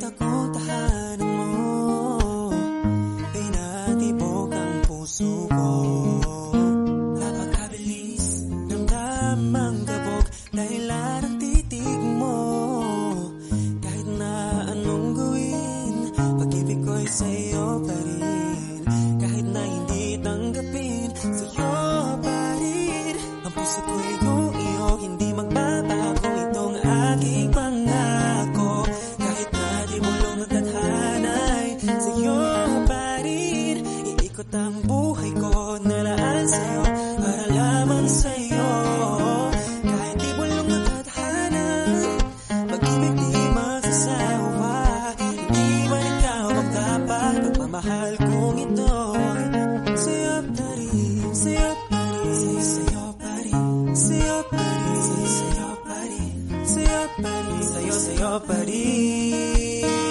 akong tahanan mo, pinatibok ang puso ko. Napakabilis ng damang gabog, dahilan ang titig mo. Kahit na anong gawin, pag-ibig ko'y sa'yo pa rin. Kahit na hindi tanggapin, sa'yo pa rin. Ang puso ko'y kung iyo, hindi magbabago itong aking pangako. Kahit na di bulong ng tadhana'y sa'yo pa rin. Iikot ang buhay ko, nalaan sa'yo, para lamang sa'yo. Kahit di bulong ng tadhana, pag-ibig di magsasawa. Hindi man ikaw ang dapat, pagmamahal kong ito sa'yo pa rin, sa'yo pa rin, sa'yo pa rin, sa'yo pa rin, sa'yo pa rin, sa'yo pa rin, sa'yo pa rin.